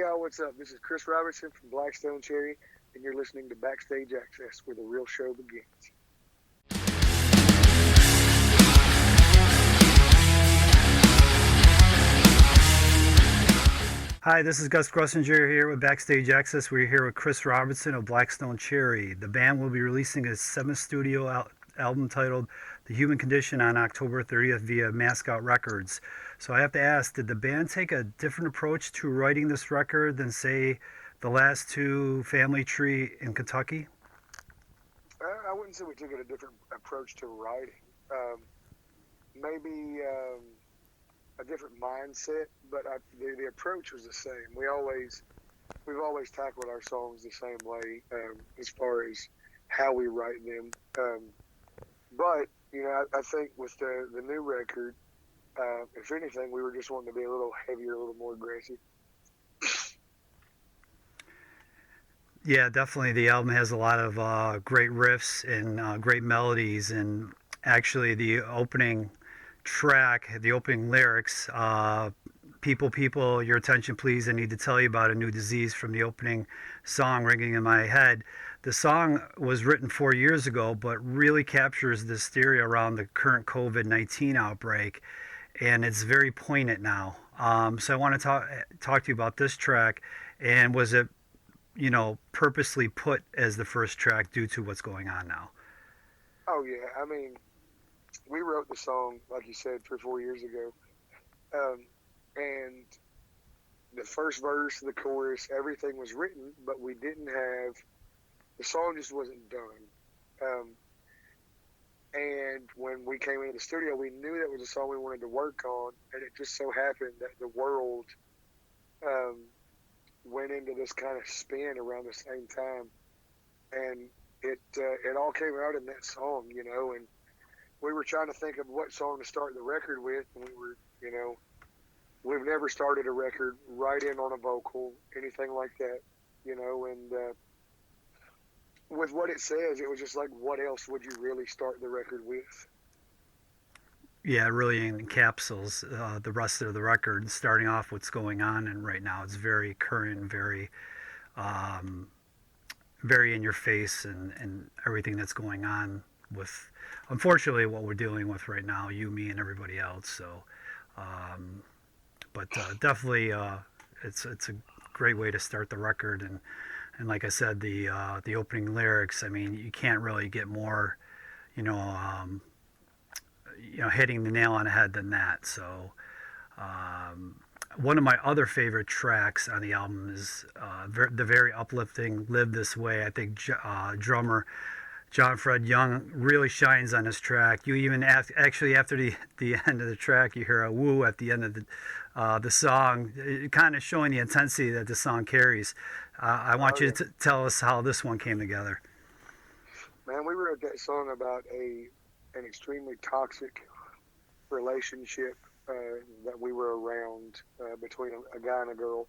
y'all, what's up? This is Chris Robertson from Blackstone Cherry, and you're listening to Backstage Access, where the real show begins. Hi, this is Gus Grussinger here with Backstage Access. We're here with Chris Robertson of Blackstone Cherry. The band will be releasing a seventh studio album titled The Human Condition on October 30th via Mascot Records. So I have to ask, did the band take a different approach to writing this record than, say, the last two, Family Tree in Kentucky? I wouldn't say we took a different approach to writing. Maybe a different mindset, but the approach was the same. We've always tackled our songs the same way as far as how we write them. But I think with the new record, if anything, we were just wanting to be a little heavier, a little more aggressive. Yeah, definitely. The album has a lot of great riffs and great melodies, and actually the opening track, the opening lyrics, people, people, your attention please, I need to tell you about a new disease, from the opening song ringing in my head. The song was written 4 years ago, but really captures the hysteria around the current COVID-19 outbreak, and it's very poignant now. So I want to talk to you about this track, and was it, purposely put as the first track due to what's going on now? Oh yeah, I mean, we wrote the song, like you said, 3 or 4 years ago. And the first verse, the chorus, everything was written, but we didn't have, the song just wasn't done. And when we came into the studio, we knew that was a song we wanted to work on, and it just so happened that the world went into this kind of spin around the same time. And it all came out in that song, and we were trying to think of what song to start the record with, and we were, we've never started a record right in on a vocal, anything like that, and with what it says, it was just like, what else would you really start the record with? Yeah, it really encapsulates the rest of the record, starting off what's going on, and right now it's very current, um, very in your face, and everything that's going on with, unfortunately, what we're dealing with right now, you, me, and everybody else. So, but definitely, it's a great way to start the record, and like I said, the opening lyrics. I mean, you can't really get more, you know, um, hitting the nail on the head than that. So. One of my other favorite tracks on the album is the very uplifting "Live This Way." I think drummer John Fred Young really shines on this track. You even actually, after the end of the track, you hear a woo at the end of the song, kind of showing the intensity that the song carries. I want you to tell us how this one came together. Man, we wrote that song about an extremely toxic relationship that we were around between a guy and a girl,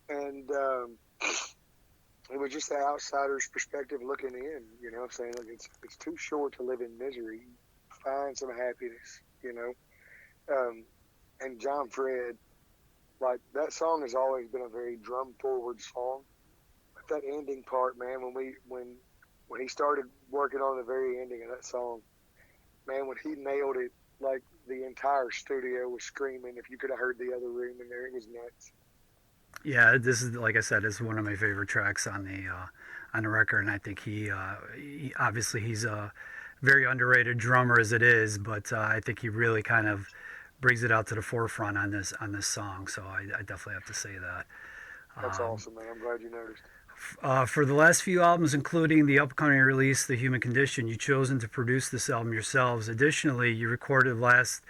and it was just the outsider's perspective looking in. I'm saying, like, it's too short to live in misery. Find some happiness. And John Fred, like, that song has always been a very drum forward song. But that ending part, man, when he started working on the very ending of that song, man, when he nailed it, like, the entire studio was screaming. If you could have heard the other room in there, it was nuts. Yeah, this is, like I said, it's one of my favorite tracks on the record, and I think he obviously he's a very underrated drummer as it is, but I think he really kind of brings it out to the forefront on this song. So I definitely have to say that. That's awesome, man. I'm glad you noticed. For the last few albums, including the upcoming release, The Human Condition, you've chosen to produce this album yourselves. Additionally, you recorded the last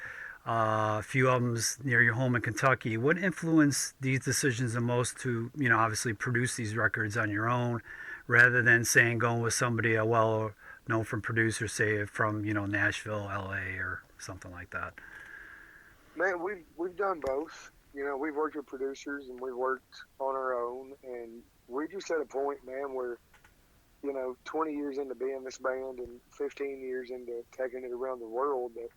few albums near your home in Kentucky. What influenced these decisions the most to, obviously produce these records on your own, rather than saying going with somebody well known from producer, say from Nashville, LA, or something like that? Man, we've done both. We've worked with producers and we've worked on our own, and we're just at a point, man, where 20 years into being this band and 15 years into taking it around the world, that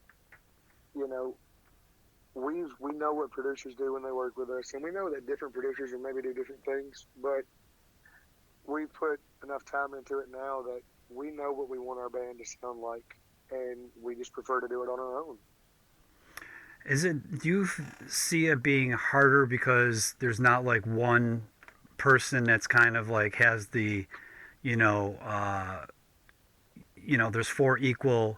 we know what producers do when they work with us, and we know that different producers will maybe do different things, but we put enough time into it now that we know what we want our band to sound like, and we just prefer to do it on our own. Do you see it being harder because there's not like one person that's kind of like has the, you know, there's four equal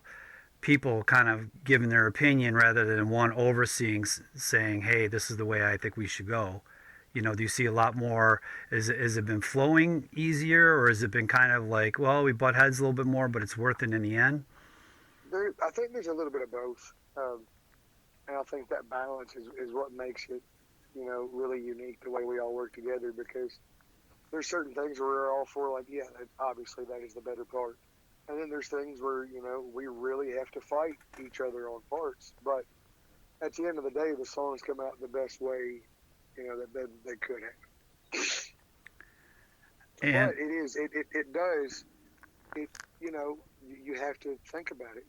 people kind of giving their opinion rather than one overseeing saying, hey, this is the way I think we should go. Do you see a lot more? Is it been flowing easier, or has it been kind of like, well, we butt heads a little bit more, but it's worth it in the end? I think there's a little bit of both, and I think that balance is what makes it, really unique the way we all work together. Because there's certain things where we're all for, like, yeah, obviously that is the better part. And then there's things where, we really have to fight each other on parts. But at the end of the day, the songs come out the best way, that they could have. And but it does, you have to think about it,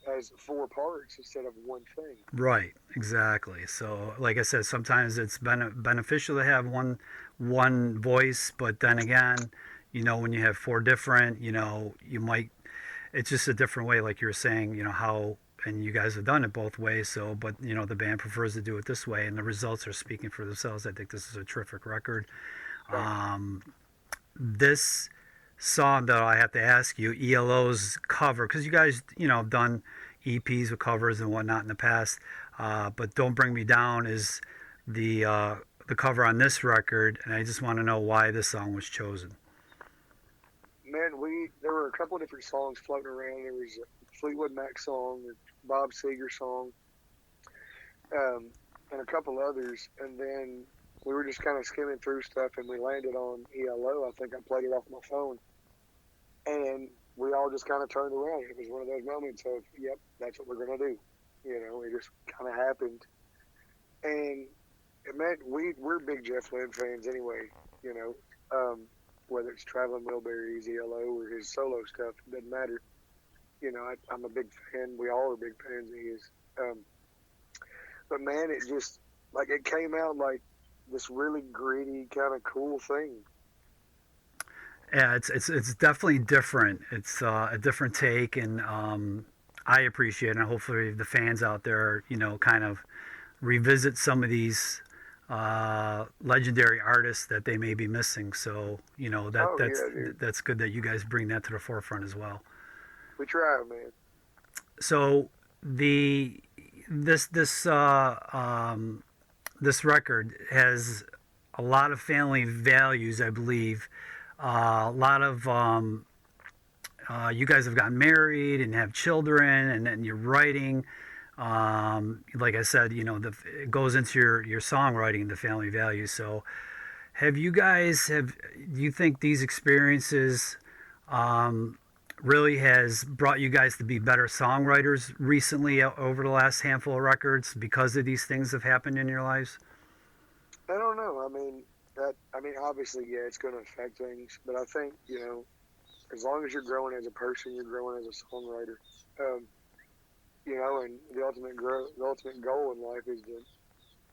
as four parts instead of one thing. right, exactly. So, like I said, sometimes it's beneficial to have one voice, but then again, when you have four different, you might, it's just a different way, like you were saying, how, and you guys have done it both ways. So, but the band prefers to do it this way, and the results are speaking for themselves. I think this is a terrific record. Right. This song, though, I have to ask you, ELO's cover, because you guys, have done EPs with covers and whatnot in the past. But "Don't Bring Me Down" is the cover on this record, and I just want to know why this song was chosen. Man, there were a couple of different songs floating around. There was a Fleetwood Mac song, a Bob Seger song, and a couple others. And then we were just kind of skimming through stuff, and we landed on ELO. I think I played it off my phone, and we all just kind of turned around. It was one of those moments of, yep, that's what we're gonna do. It just kind of happened. And man, we're big Jeff Lynne fans anyway. Whether it's Traveling Wilburys, ELO, or his solo stuff, it doesn't matter. I'm a big fan. We all are big fans of his. But man, it just, like, it came out like this really gritty, kind of cool thing. Yeah, it's definitely different. It's a different take, and I appreciate it. And hopefully, the fans out there, kind of revisit some of these legendary artists that they may be missing. So that's good that you guys bring that to the forefront as well. We try, man. So this record has a lot of family values, I believe. A lot of you guys have gotten married and have children, and then you're writing. Like I said, it goes into your songwriting, the family values. So, do you think these experiences really has brought you guys to be better songwriters recently over the last handful of records because of these things that have happened in your lives? I don't know. Obviously, yeah, it's going to affect things, but I think, as long as you're growing as a person, you're growing as a songwriter. And the ultimate goal in life is to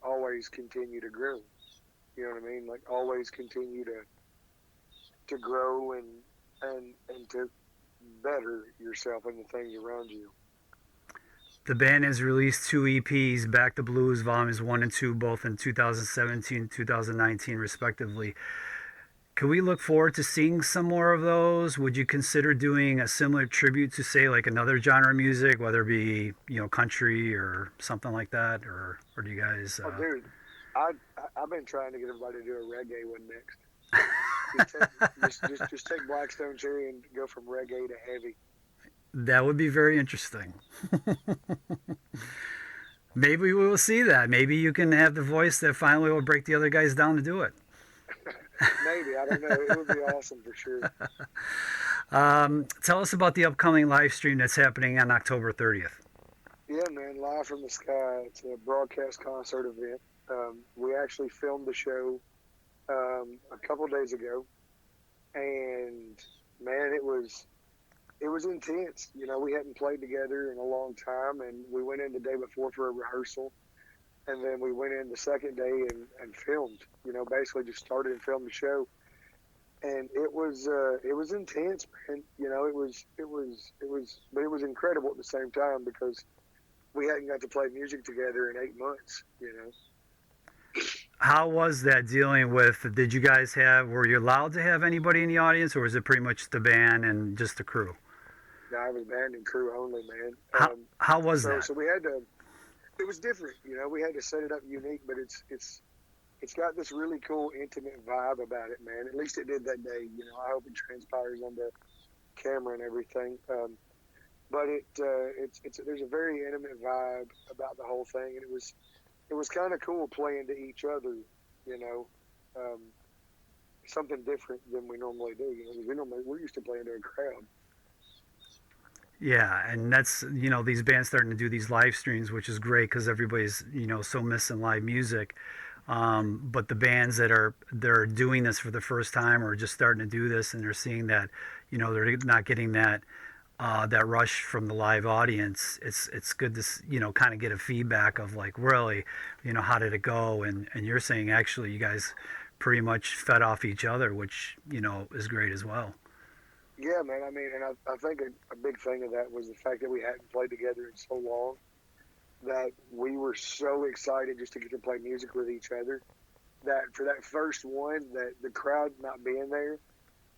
always continue to grow. You know what I mean? Like, always continue to grow and to better yourself and the things around you. The band has released two EPs, Back to Blues Volumes 1 and 2, both in 2017 and 2019, respectively. Can we look forward to seeing some more of those? Would you consider doing a similar tribute to, say, like another genre of music, whether it be, country or something like that? Or do you guys... Oh, dude, I've been trying to get everybody to do a reggae one next. just take Blackstone Cherry and go from reggae to heavy. That would be very interesting. Maybe we will see that. Maybe you can have the voice that finally will break the other guys down to do it. Maybe. I don't know. It would be awesome for sure. Tell us about the upcoming live stream that's happening on October 30th. Yeah, man. Live from the Sky. It's a broadcast concert event. We actually filmed the show a couple days ago. And, man, it was intense. We hadn't played together in a long time, and we went in the day before for a rehearsal. and then we went in the second day and filmed. You know, basically just started and filmed the show, and it was intense, man. You know, but it was incredible at the same time because we hadn't got to play music together in 8 months. You know. How was that dealing with? Did you guys have? Were you allowed to have anybody in the audience, or was it pretty much the band and just the crew? No, I was band and crew only, man. How was that? So we had to. It was different, you know. We had to set it up unique, but it's got this really cool, intimate vibe about it, man. At least it did that day. You know, I hope it transpires on the camera and everything. But it's there's a very intimate vibe about the whole thing, and it was kind of cool playing to each other, you know. Um, Something different than we normally do, you know. 'Cause we're used to playing to a crowd. Yeah, and that's these bands starting to do these live streams, which is great because everybody's so missing live music. But the bands they're doing this for the first time or just starting to do this, and they're seeing that they're not getting that rush from the live audience. It's good to kind of get a feedback of like really how did it go, and you're saying actually you guys pretty much fed off each other, which is great as well. Yeah, man. I mean, and I think a big thing of that was the fact that we hadn't played together in so long that we were so excited just to get to play music with each other that for that first one, that the crowd not being there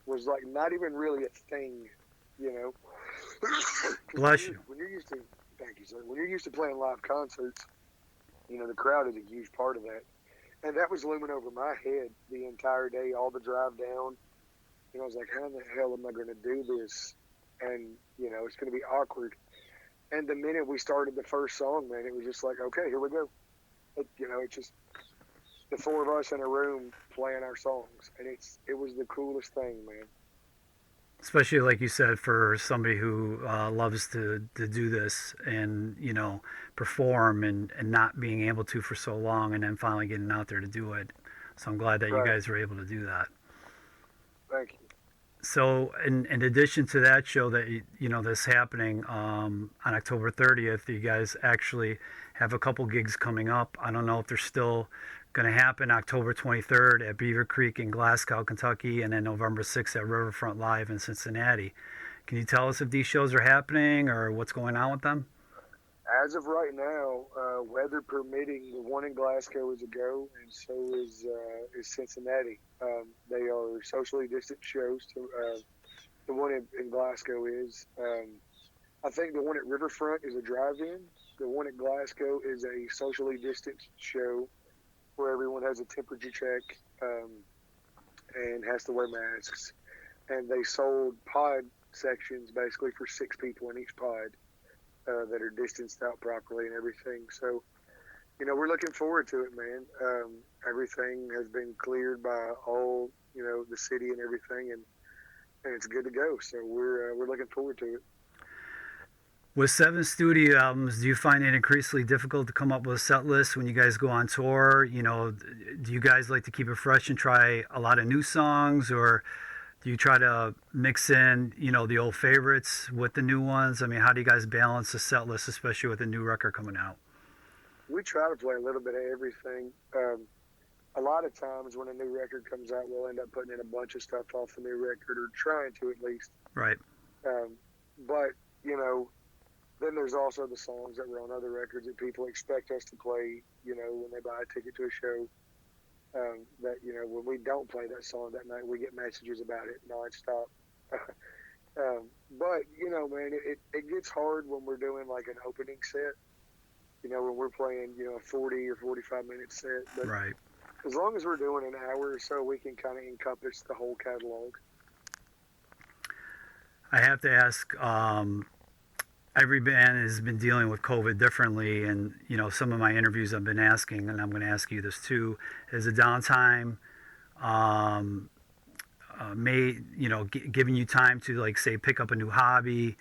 was like not even really a thing, you know. Bless you. When you're used to, thank you, sir. When you're used to playing live concerts, the crowd is a huge part of that, and that was looming over my head the entire day, all the drive down. I was like, how in the hell am I going to do this? And, it's going to be awkward. And the minute we started the first song, man, it was just like, okay, here we go. It's just the four of us in a room playing our songs. And it was the coolest thing, man. Especially like you said, for somebody who loves to do this and perform and not being able to for so long, and then finally getting out there to do it. So I'm glad that you guys were able to do that. Thank you. So in addition to that show that that's happening on October 30th, you guys actually have a couple gigs coming up. I don't know if they're still going to happen. October 23rd at Beaver Creek in Glasgow, Kentucky, and then November 6th at Riverfront Live in Cincinnati. Can you tell us if these shows are happening or what's going on with them? As of right now, weather permitting, the one in Glasgow is a go, and so is Cincinnati. They are socially distant shows. The one in Glasgow is. I think the one at Riverfront is a drive-in. The one at Glasgow is a socially distant show where everyone has a temperature check and has to wear masks. And they sold pod sections basically for 6 people in each pod. That are distanced out properly and everything. So, we're looking forward to it, man. Everything has been cleared by all, the city and everything, and it's good to go. So we're looking forward to it. With 7 studio albums, do you find it increasingly difficult to come up with a set list when you guys go on tour? Do you guys like to keep it fresh and try a lot of new songs, or do you try to mix in, the old favorites with the new ones? I mean, how do you guys balance the set list, especially with a new record coming out? We try to play a little bit of everything. A lot of times when a new record comes out, we'll end up putting in a bunch of stuff off the new record, or trying to at least. Right. But, then there's also the songs that were on other records that people expect us to play, when they buy a ticket to a show. That when we don't play that song that night, we get messages about it nonstop. But man, it gets hard when we're doing like an opening set. When we're playing a 40 or 45 minute set. But right. As long as we're doing an hour or so, we can kind of encompass the whole catalog. I have to ask. Every band has been dealing with COVID differently, and some of my interviews I've been asking, and I'm going to ask you this too: is the downtime giving you time to, like, say, pick up a new hobby,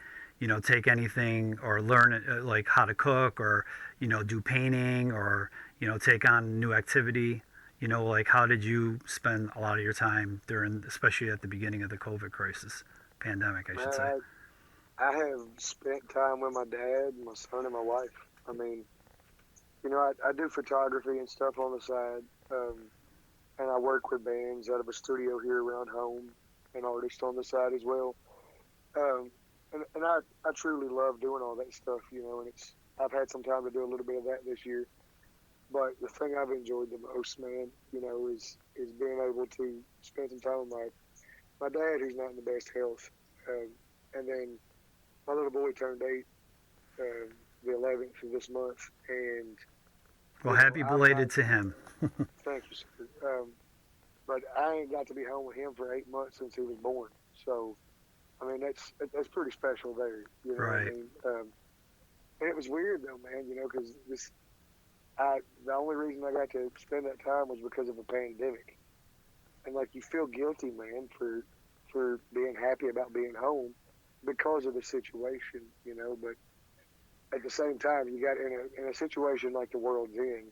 take anything, or learn like how to cook, or do painting, or take on a new activity? Like, how did you spend a lot of your time during, especially at the beginning of the COVID pandemic, I should say? I have spent time with my dad, my son, and my wife. I mean, I do photography and stuff on the side, and I work with bands out of a studio here around home, and artists on the side as well. Um, and I truly love doing all that stuff, and I've had some time to do a little bit of that this year. But the thing I've enjoyed the most, man, is being able to spend some time with my dad, who's not in the best health, um, and then my little boy turned 8 the 11th of this month, and Well, happy belated to him. thank you, sir. But I ain't got to be home with him for 8 months since he was born. So, I mean, that's pretty special there. You know what I Right. mean? And it was weird though, man. Because the only reason I got to spend that time was because of a pandemic, and like you feel guilty, man, for being happy about being home because of the situation, But at the same time, you got in a situation like the world's in,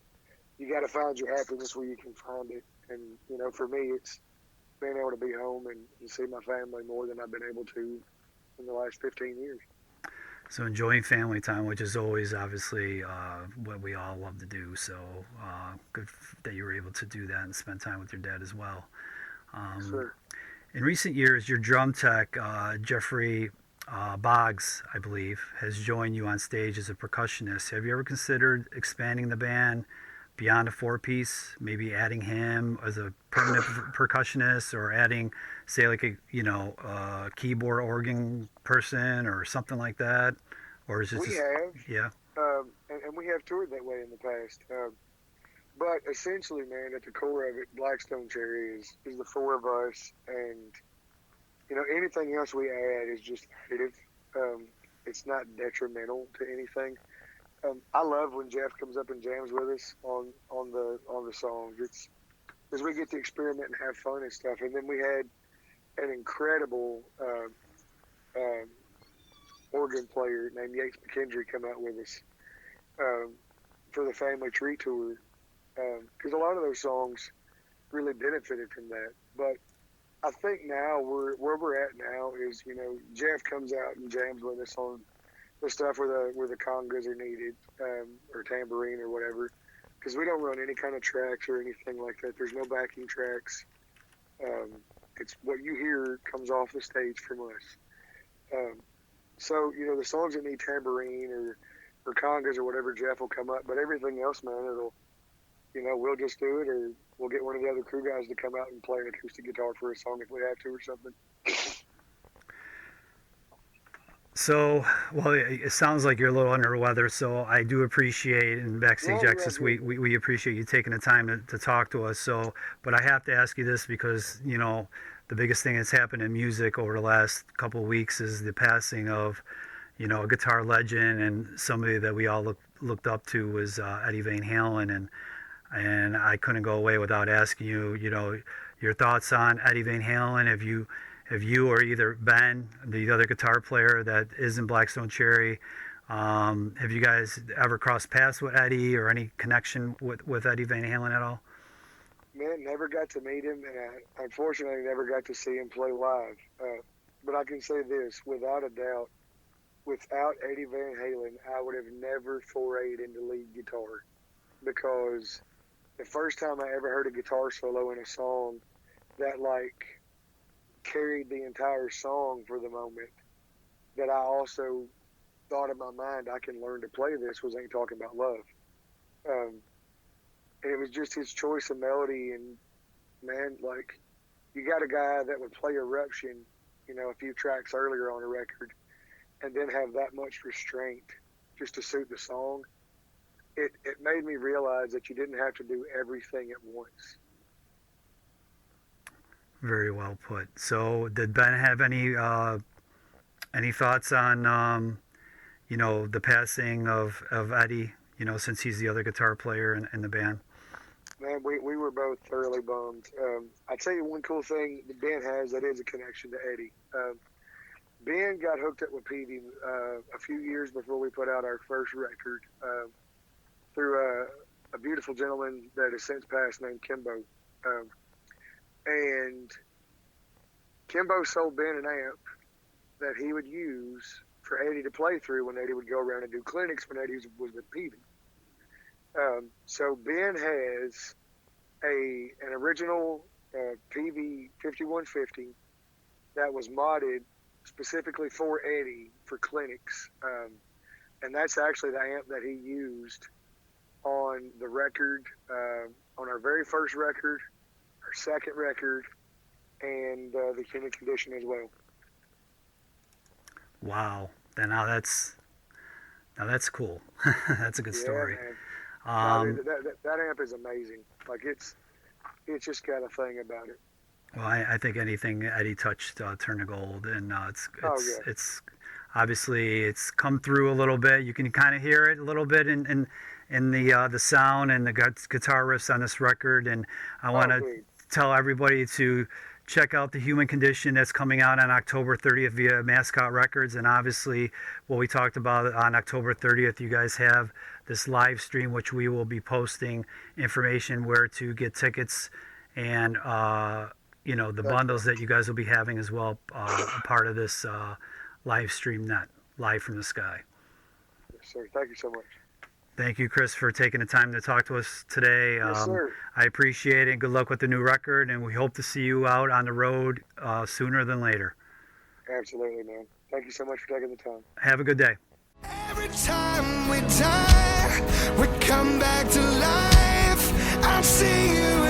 you got to find your happiness where you can find it. And for me, it's being able to be home and see my family more than I've been able to in the last 15 years. So enjoying family time, which is always obviously what we all love to do. So good that you were able to do that and spend time with your dad as well. Um, Sure. in recent years, your drum tech, Jeffrey Boggs, I believe, has joined you on stage as a percussionist. Have you ever considered expanding the band beyond a four-piece, maybe adding him as a permanent percussionist, or adding, say, like a keyboard organ person or something like that, or is it We just have, yeah, and we have toured that way in the past. But essentially, man, at the core of it, Blackstone Cherry is the four of us, and anything else we add is just additive. Um, it's not detrimental to anything. I love when Jeff comes up and jams with us on the songs. It's because we get to experiment and have fun and stuff. And then we had an incredible um, organ player named Yates McKendry come out with us um, for the family tree tour, because a lot of those songs really benefited from that. But I think now where we're at now is Jeff comes out and jams with us on the stuff where the congas are needed, or tambourine or whatever, because we don't run any kind of tracks or anything like that. There's no backing tracks. Um, it's what you hear comes off the stage from us. Um, so the songs that need tambourine or congas or whatever, Jeff will come up. But everything else, man, we'll just do it, or we'll get one of the other crew guys to come out and play an acoustic guitar for a song if we have to or something. So, well, it sounds like you're a little under the weather, so I do appreciate, in No, Backstage you're all Access, good, man. we appreciate you taking the time to talk to us. So, but I have to ask you this because, the biggest thing that's happened in music over the last couple of weeks is the passing of, a guitar legend and somebody that we all looked up to was Eddie Van Halen. And I couldn't go away without asking you, your thoughts on Eddie Van Halen. Have you or either Ben, the other guitar player that is in Blackstone Cherry, have you guys ever crossed paths with Eddie or any connection with Eddie Van Halen at all? Man, never got to meet him, and I unfortunately never got to see him play live. But I can say this, without a doubt, without Eddie Van Halen, I would have never forayed into lead guitar, because the first time I ever heard a guitar solo in a song that carried the entire song for the moment, that I also thought in my mind I can learn to play this, was Ain't Talking About Love. Um, and it was just his choice of melody, and man, you got a guy that would play Eruption, a few tracks earlier on a record, and then have that much restraint just to suit the song. It made me realize that you didn't have to do everything at once. Very well put. So, did Ben have any thoughts on the passing of Eddie? Since he's the other guitar player in the band. Man, we were both thoroughly bummed. I tell you one cool thing that Ben has that is a connection to Eddie. Ben got hooked up with Petey a few years before we put out our first record, through a beautiful gentleman that has since passed named Kimbo. And Kimbo sold Ben an amp that he would use for Eddie to play through when Eddie would go around and do clinics when Eddie was with Petey. So Ben has an original PV 5150 that was modded specifically for Eddie for clinics, and that's actually the amp that he used on the record, on our very first record, our second record, and the human condition as well. Wow. Now that's cool. That's a good story. Man. I mean, Um, that amp is amazing. Like it's just got a thing about it. well, I think anything Eddie touched turned to gold, and Oh yeah. it's obviously it's come through a little bit. You can kind of hear it a little bit in the sound and the guitar riffs on this record. And I want Oh, to big. tell everybody to check out the Human Condition that's coming out on October 30th via Mascot Records. And obviously, what we talked about on October 30th, you guys have this live stream, which we will be posting information where to get tickets and the That's bundles that you guys will be having as well, a part of this live stream net, live from the sky. yes, sir. Thank you so much. Thank you, Chris, for taking the time to talk to us today. Yes, sir. I appreciate it. Good luck with the new record, and we hope to see you out on the road sooner than later. Absolutely, man. Thank you so much for taking the time. Have a good day. Every time we die, we come back to life. I'll see you